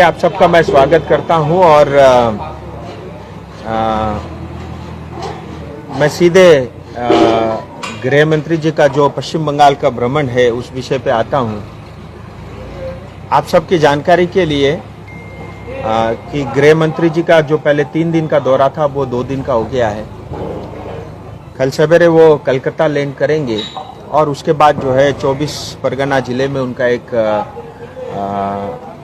आप सबका मैं स्वागत करता हूं और मैं सीधे गृह मंत्री जी का जो पश्चिम बंगाल का भ्रमण है उस विषय पे आता हूं। आप सबकी जानकारी के लिए कि गृह मंत्री जी का जो पहले 3 दिन का दौरा था वो 2 दिन का हो गया है। कल सवेरे वो कलकत्ता लैंड करेंगे और उसके बाद जो है 24 परगना जिले में उनका एक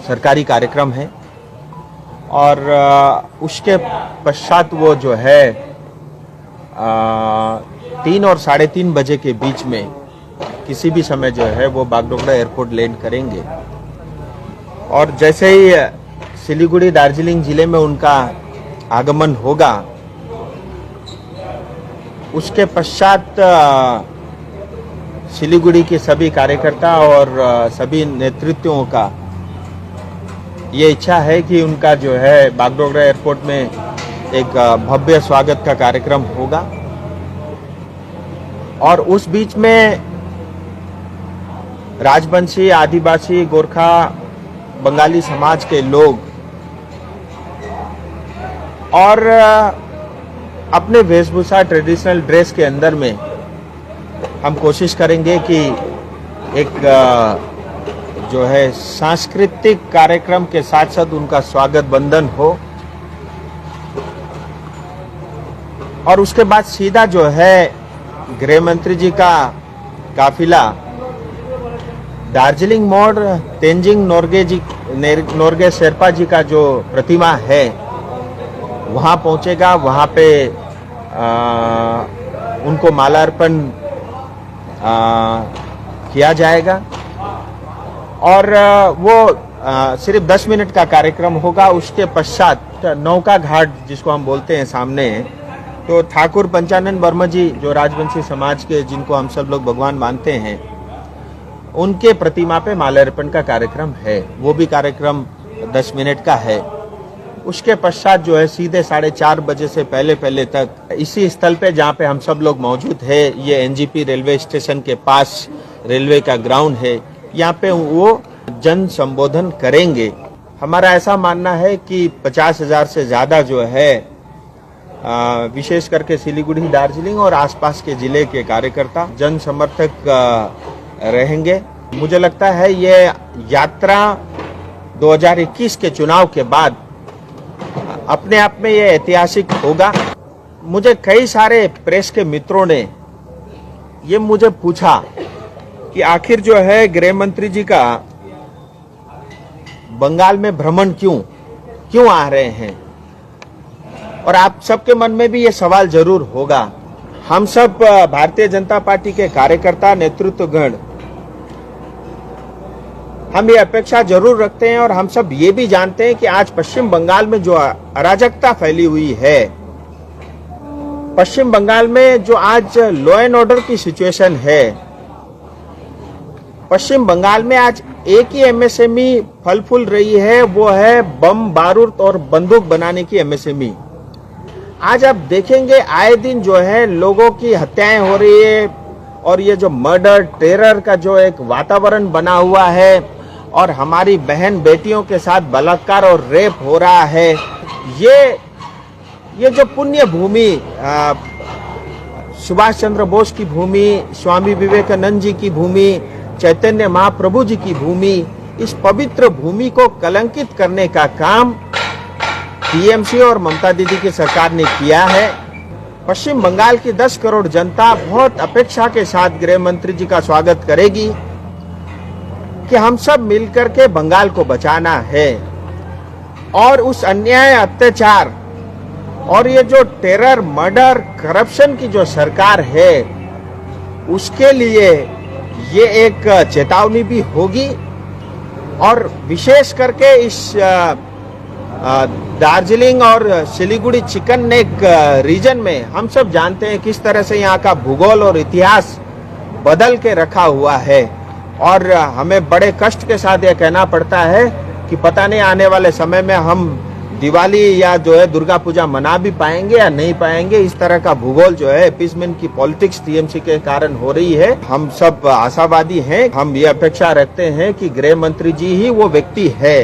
सरकारी कार्यक्रम है और उसके पश्चात वो जो है 3 और 3:30 बजे के बीच में किसी भी समय जो है वो बागडोगरा एयरपोर्ट लैंड करेंगे और जैसे ही सिलीगुड़ी दार्जिलिंग जिले में उनका आगमन होगा उसके पश्चात सिलीगुड़ी के सभी कार्यकर्ता और सभी नेतृत्वों का ये इच्छा है कि उनका जो है बागडोगरा एयरपोर्ट में एक भव्य स्वागत का कार्यक्रम होगा और उस बीच में राजवंशी, आदिवासी, गोरखा, बंगाली समाज के लोग और अपने वेशभूषा ट्रेडिशनल ड्रेस के अंदर में हम कोशिश करेंगे कि एक जो है सांस्कृतिक कार्यक्रम के साथ साथ उनका स्वागत बंधन हो और उसके बाद सीधा जो है गृह मंत्री जी का काफिला दार्जिलिंग मोड़ तेंजिंग नोर्गे शेरपा जी का जो प्रतिमा है वहां पहुंचेगा। वहां पे उनको माल्यार्पण किया जाएगा और वो सिर्फ 10 मिनट का कार्यक्रम होगा। उसके पश्चात नौका घाट जिसको हम बोलते हैं सामने, तो ठाकुर पंचानन वर्मा जी जो राजवंशी समाज के जिनको हम सब लोग भगवान मानते हैं उनके प्रतिमा पे माल्यार्पण का कार्यक्रम है। वो भी कार्यक्रम 10 मिनट का है। उसके पश्चात जो है सीधे 4:30 बजे से पहले तक इसी स्थल पे जहाँ पे हम सब लोग मौजूद है, ये एनजीपी रेलवे स्टेशन के पास रेलवे का ग्राउंड है, यहाँ पे वो जन संबोधन करेंगे। हमारा ऐसा मानना है कि 50,000 से ज्यादा जो है विशेष करके सिलीगुड़ी, दार्जिलिंग और आसपास के जिले के कार्यकर्ता जन समर्थक रहेंगे। मुझे लगता है ये यात्रा 2021 के चुनाव के बाद अपने आप में ये ऐतिहासिक होगा। मुझे कई सारे प्रेस के मित्रों ने ये मुझे पूछा कि आखिर जो है गृह मंत्री जी का बंगाल में भ्रमण क्यों आ रहे हैं, और आप सबके मन में भी ये सवाल जरूर होगा। हम सब भारतीय जनता पार्टी के कार्यकर्ता नेतृत्वगण हम ये अपेक्षा जरूर रखते हैं और हम सब ये भी जानते हैं कि आज पश्चिम बंगाल में जो अराजकता फैली हुई है, पश्चिम बंगाल में जो आज लॉ एंड ऑर्डर की सिचुएशन है, पश्चिम बंगाल में आज एक ही एमएसएमई फल फूल रही है, वो है बम, बारूद और बंदूक बनाने की एमएसएमई। आज आप देखेंगे आए दिन जो है लोगों की हत्याएं हो रही है और ये जो मर्डर टेरर का जो एक वातावरण बना हुआ है और हमारी बहन बेटियों के साथ बलात्कार और रेप हो रहा है, ये जो पुण्य भूमि सुभाष चंद्र बोस की भूमि, स्वामी विवेकानंद जी की भूमि, चैतन्य महाप्रभु जी की भूमि, इस पवित्र भूमि को कलंकित करने का काम टीएमसी और ममता दीदी की सरकार ने किया है। पश्चिम बंगाल की 10 करोड़ जनता बहुत अपेक्षा के साथ गृह मंत्री जी का स्वागत करेगी कि हम सब मिलकर के बंगाल को बचाना है और उस अन्याय, अत्याचार और ये जो टेरर, मर्डर, करप्शन की जो सरकार है उसके लिए ये एक चेतावनी भी होगी। और विशेष करके इस दार्जिलिंग और सिलीगुड़ी चिकन नेक रीजन में हम सब जानते हैं किस तरह से यहाँ का भूगोल और इतिहास बदल के रखा हुआ है और हमें बड़े कष्ट के साथ यह कहना पड़ता है कि पता नहीं आने वाले समय में हम दिवाली या जो है दुर्गा पूजा मना भी पाएंगे या नहीं पाएंगे। इस तरह का भूगोल जो है अपीसमेंट की पॉलिटिक्स टीएमसी के कारण हो रही है। हम सब आशावादी हैं, हम ये अपेक्षा रखते हैं कि गृह मंत्री जी ही वो व्यक्ति है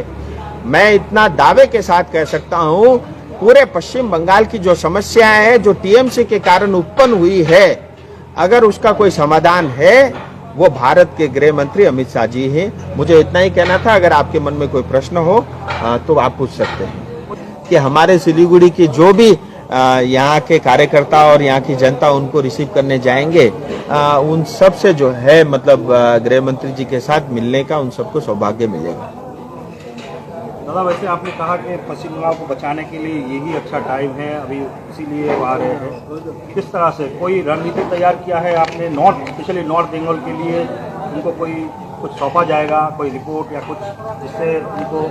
मैं इतना दावे के साथ कह सकता हूं, पूरे पश्चिम बंगाल की जो समस्याएं हैं, जो टीएमसी के कारण उत्पन्न हुई है, अगर उसका कोई समाधान है वो भारत के गृह मंत्री अमित शाह जी हैं। मुझे इतना ही कहना था। अगर आपके मन में कोई प्रश्न हो तो आप पूछ सकते हैं कि हमारे सिलीगुड़ी की जो भी यहाँ के कार्यकर्ता और यहाँ की जनता उनको रिसीव करने जाएंगे, उन सब से जो है मतलब गृह मंत्री जी के साथ मिलने का उन सबको सौभाग्य मिलेगा। दादा, वैसे आपने कहा कि पश्चिम बंगाल को बचाने के लिए यही अच्छा टाइम है, अभी इसीलिए वो आ रहे हैं। किस तरह से कोई रणनीति तैयार किया है आपने स्पेशली नॉर्थ बंगाल के लिए? उनको कुछ सौंपा जाएगा, कोई रिपोर्ट या कुछ, जिससे उनको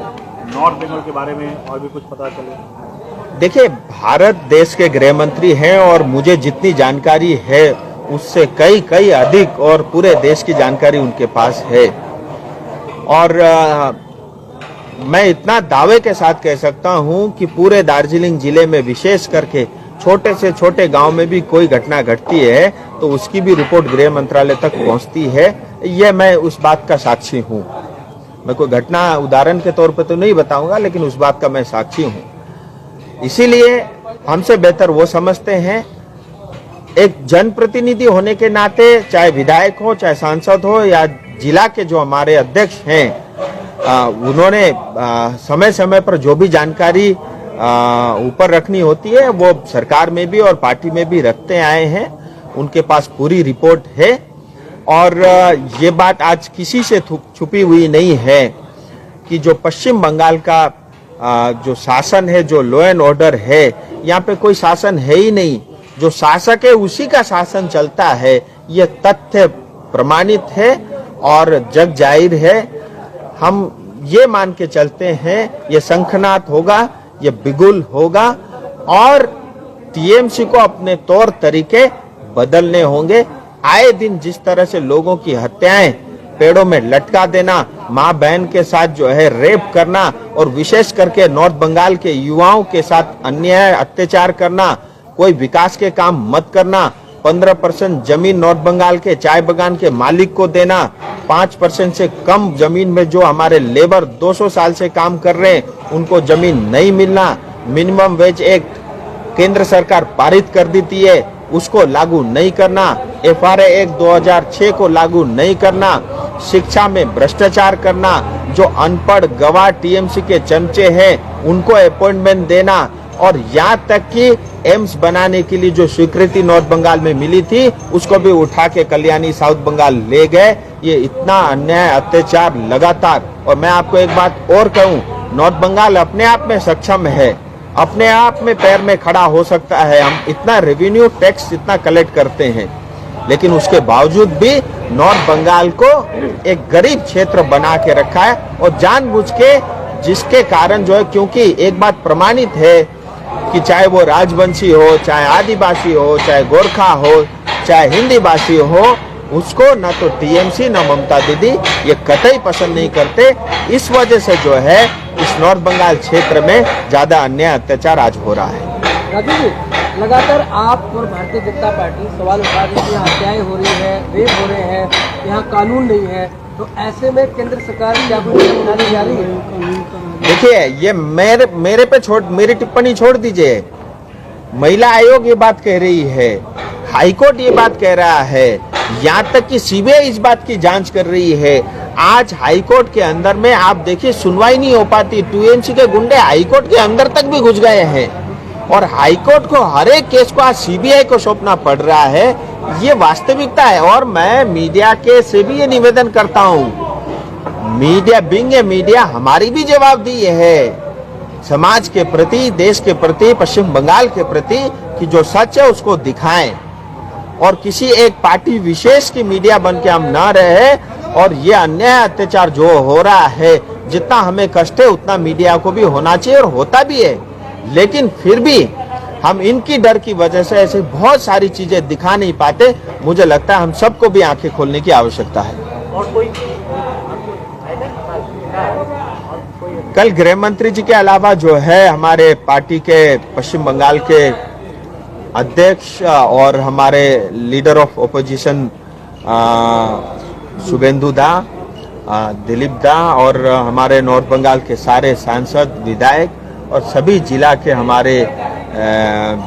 नॉर्थ बंगाल के बारे में और भी कुछ पता चले? देखिए, भारत देश के गृह मंत्री हैं और मुझे जितनी जानकारी है उससे कई अधिक और पूरे देश की जानकारी उनके पास है। और मैं इतना दावे के साथ कह सकता हूं कि पूरे दार्जिलिंग जिले में विशेष करके छोटे से छोटे गांव में भी कोई घटना घटती है तो उसकी भी रिपोर्ट गृह मंत्रालय तक पहुंचती है। ये मैं उस बात का साक्षी हूं। मैं कोई घटना उदाहरण के तौर पर तो नहीं बताऊंगा, लेकिन उस बात का मैं साक्षी हूं। इसीलिए हमसे बेहतर वो समझते हैं, एक जनप्रतिनिधि होने के नाते, चाहे विधायक हो, चाहे सांसद हो, या जिला के जो हमारे अध्यक्ष हैं, उन्होंने समय समय पर जो भी जानकारी ऊपर रखनी होती है वो सरकार में भी और पार्टी में भी रखते आए हैं। उनके पास पूरी रिपोर्ट है और ये बात आज किसी से छुपी हुई नहीं है कि जो पश्चिम बंगाल का जो शासन है, जो लॉ एंड ऑर्डर है, यहाँ पे कोई शासन है ही नहीं। जो शासक है उसी का शासन चलता है, ये तथ्य प्रमाणित है और जग जाहिर है। हम ये मान के चलते हैं ये शंखनाद होगा, ये बिगुल होगा और टीएमसी को अपने तौर तरीके बदलने होंगे। आए दिन जिस तरह से लोगों की हत्याएं, पेड़ों में लटका देना, माँ बहन के साथ जो है रेप करना और विशेष करके नॉर्थ बंगाल के युवाओं के साथ अन्याय अत्याचार करना, कोई विकास के काम मत करना, 15% जमीन नॉर्थ बंगाल के चाय बागान के मालिक को देना, 5% से कम जमीन में जो हमारे लेबर 200 साल से काम कर रहे हैं उनको जमीन नहीं मिलना, मिनिमम वेज एक्ट केंद्र सरकार पारित कर देती है उसको लागू नहीं करना, FRA एक्ट 2006 को लागू नहीं करना, शिक्षा में भ्रष्टाचार करना, जो अनपढ़ गवाह टीएमसी के चमचे हैं उनको अपॉइंटमेंट देना और यहाँ तक कि एम्स बनाने के लिए जो स्वीकृति नॉर्थ बंगाल में मिली थी उसको भी उठा के कल्याणी साउथ बंगाल ले गए। ये इतना अन्याय अत्याचार लगातार। और मैं आपको एक बात और कहूँ, नॉर्थ बंगाल अपने आप में सक्षम है, अपने आप में पैर में खड़ा हो सकता है। हम इतना रेवेन्यू टैक्स इतना कलेक्ट करते हैं, लेकिन उसके बावजूद भी नॉर्थ बंगाल को एक गरीब क्षेत्र बना के रखा है और जानबूझ के, जिसके कारण जो है, क्योंकि एक बात प्रमाणित है कि चाहे वो राजवंशी हो, चाहे आदिवासी हो, चाहे गोरखा हो, चाहे हिंदी भाषी हो, उसको न तो टीएमसी न ममता दीदी ये कतई पसंद नहीं करते। इस वजह से जो है इस नॉर्थ बंगाल क्षेत्र में ज्यादा अन्याय अत्याचार आज हो रहा है। राजू जी, लगातार आप और भारतीय जनता पार्टी सवाल उठा रही है, यहाँ हत्याएं हो रही है, रेप हो रहे हैं, यहाँ कानून नहीं है, तो ऐसे में केंद्र सरकार क्या कोई कदम उठाने जा रही है? देखिए, ये मेरे पे मेरी टिप्पणी छोड़ दीजिए। महिला आयोग ये बात कह रही है, हाईकोर्ट ये बात कह रहा है, यहाँ तक कि सीबीआई इस बात की जांच कर रही है। आज हाईकोर्ट के अंदर में आप देखिए सुनवाई नहीं हो पाती, टीएमसी के गुंडे हाईकोर्ट के अंदर तक भी घुस गए हैं और हाईकोर्ट को हर एक केस को आज सीबीआई को सौंपना पड़ रहा है। ये वास्तविकता है और मैं मीडिया के से भी ये निवेदन करता हूँ, मीडिया बिंग ए मीडिया हमारी भी जवाबदेही है समाज के प्रति, देश के प्रति, पश्चिम बंगाल के प्रति कि जो सच है उसको दिखाएं और किसी एक पार्टी विशेष की मीडिया बन के हम ना रहे। और ये अन्याय अत्याचार जो हो रहा है, जितना हमें कष्ट है उतना मीडिया को भी होना चाहिए और होता भी है, लेकिन फिर भी हम इनकी डर की वजह से ऐसे बहुत सारी चीजें दिखा नहीं पाते। मुझे लगता है हम सबको भी आंखें खोलने की आवश्यकता है। और कोई कल गृह मंत्री जी के अलावा जो है हमारे पार्टी के पश्चिम बंगाल के अध्यक्ष और हमारे लीडर ऑफ ओपोजिशन शुभेंदु दा, दिलीप दा और हमारे नॉर्थ बंगाल के सारे सांसद, विधायक और सभी जिला के हमारे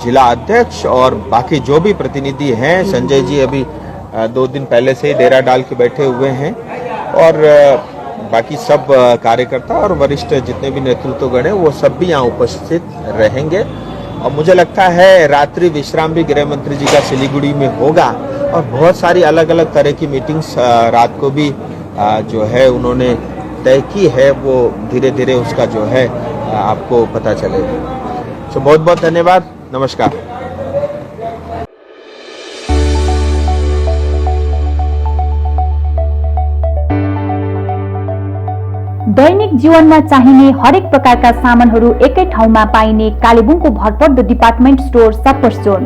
जिला अध्यक्ष और बाकी जो भी प्रतिनिधि हैं। संजय जी अभी 2 दिन पहले से ही डेरा डाल के बैठे हुए हैं और बाकी सब कार्यकर्ता और वरिष्ठ जितने भी नेतृत्वगण हैं वो सब भी यहाँ उपस्थित रहेंगे। और मुझे लगता है रात्रि विश्राम भी गृह मंत्री जी का सिलीगुड़ी में होगा और बहुत सारी अलग अलग तरह की मीटिंग्स रात को भी जो है उन्होंने तय की है, वो धीरे धीरे उसका जो है आपको पता चलेगा। तो बहुत बहुत धन्यवाद, नमस्कार। दैनिक जीवनमा चाहिने हरेक प्रकारका सामानहरू एकै ठाउँमा पाइने कालेबुङको भरपर्दो डिपार्टमेन्ट स्टोर सप्पर्स जोन।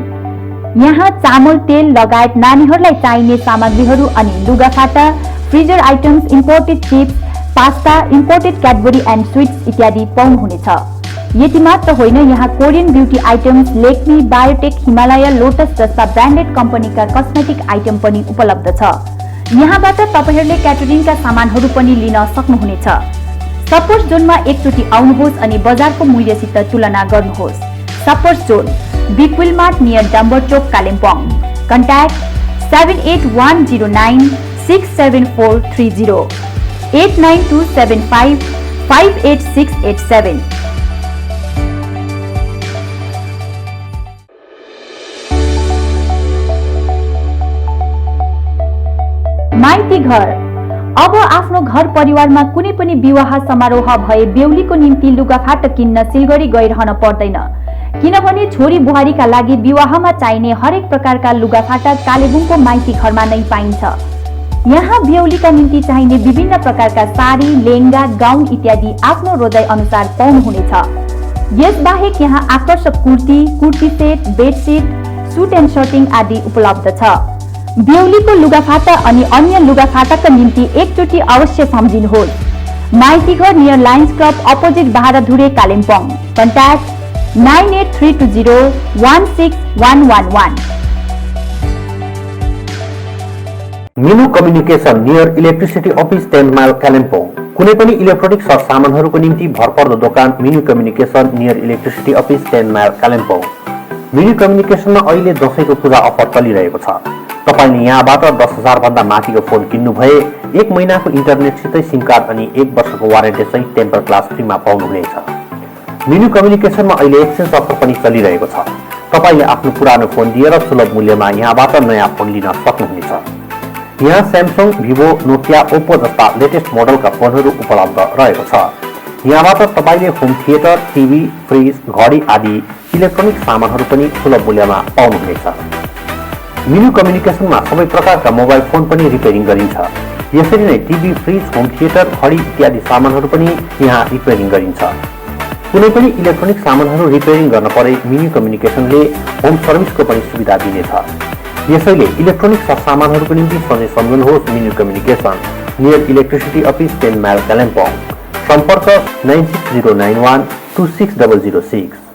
यहाँ चामल, तेल लगायत नानीहरूलाई चाहिने सामग्रीहरू अनि लुगाफाटा, freezer items, imported chips, pasta, imported Cadbury end sweets इत्यादि पाउनुहुनेछ। यति मात्र होइन, यहाँ Korean beauty items, Lakme, biotech, Himalaya, lotus जस्ता ब्रान्डेड कम्पनीका कस्मेटिक आइटम पनि उपलब्ध छ। यहाँबाट तपाईहरूले क्याटरिङका सामानहरू पनि लिन सक्नुहुनेछ। सप्पर्स जोनमा एकचोटि आउनुहोस् अनि बजारको मूल्यसित तुलना गर्नुहोस्। Shoppers Zone, Big Will Mart near Damber Chowk, Kalimpong. Contact 78109 67430 89275 58687। Maiti Ghar. अब आफ्नो घर परिवारमा कुनै पनि विवाह समारोह भए बेहुलीको निम्ति लुगाफाटा किन्न सिलगढी गइरहन पर्दैन, किनभने छोरी बुहारीका लागि विवाहमा चाहिने हरेक प्रकारका लुगाफाटा कालेबुङको माइती घरमा नै पाइन्छ। यहाँ बेहुलीका निम्ति चाहिने विभिन्न प्रकारका साडी, लेहंगा, गाउन इत्यादि आफ्नो रोजाइ अनुसार पाउनुहुनेछ। यसबाहेक यहाँ आकर्षक kurti, kurti set, bedsheet, suit and shirting आदि उपलब्ध छ। बेहुलीको लुगाफाटा अनि अन्य लुगाफाटाका निम्ति एकचोटि अवश्य सम्झिनुहोस्। Maiti Ghar near Lions Club opposite Bahradhure, Kalimpong. Contact 98320 16111। Minu communication near electricity office 10 mile, Kalimpong. कुनै पनि इलेक्ट्रोनिक सरसामानहरूको निम्ति भरपर्दो दोकान Minu communication near electricity office 10 mile, Kalimpong. Minu कम्युनिकेसनमा अहिले दशैंको पूजा अफर चलिरहेको छ। तपाईले यहाँबाट 10,000 भन्दा माथिको फोन किन्नु भए 1 महिनाको इन्टरनेटसितै सिम कार्ड अनि 1 वर्षको वारेन्टी सहित टेम्पर ग्लास फ्रीमा पाउनुहुनेछ। मिनु कम्युनिकेसनमा अहिले एक्सचेन्ज अफर पनि चलिरहेको छ। तपाईले आफ्नो पुरानो फोन दिएर सुलभ मूल्यमा यहाँबाट नयाँ फोन लिन सक्नुहुनेछ। यहाँ स्यामसङ, भिभो, नोकिया, ओप्पो जस्ता लेटेस्ट मोडलका फोनहरू उपलब्ध रहेको छ। यहाँबाट तपाईले होम थिएटर, टिभी, फ्रिज, घडी आदि इलेक्ट्रोनिक सामानहरू पनि सुलभ मूल्यमा पाउनुहुनेछ। मिनु कम्युनिकेसनमा सबै प्रकारका मोबाइल फोन पनि रिपेयरिङ गरिन्छ। यसरी नै टिभी, फ्रिज, होम थिएटर, घडी इत्यादि सामानहरू पनि यहाँ रिपेयरिङ गरिन्छ। कुनै पनि इलेक्ट्रोनिक सामानहरू रिपेयरिङ गर्न परे मिनु कम्युनिकेसनले होम सर्भिसको पनि सुविधा दिनेछ। यसैले इलेक्ट्रोनिक सरसामानहरूको निम्ति सधैँ सम्झनुहोस् Minu communication near electricity office 10 mile, Kalimpong. सम्पर्क 96091 26006।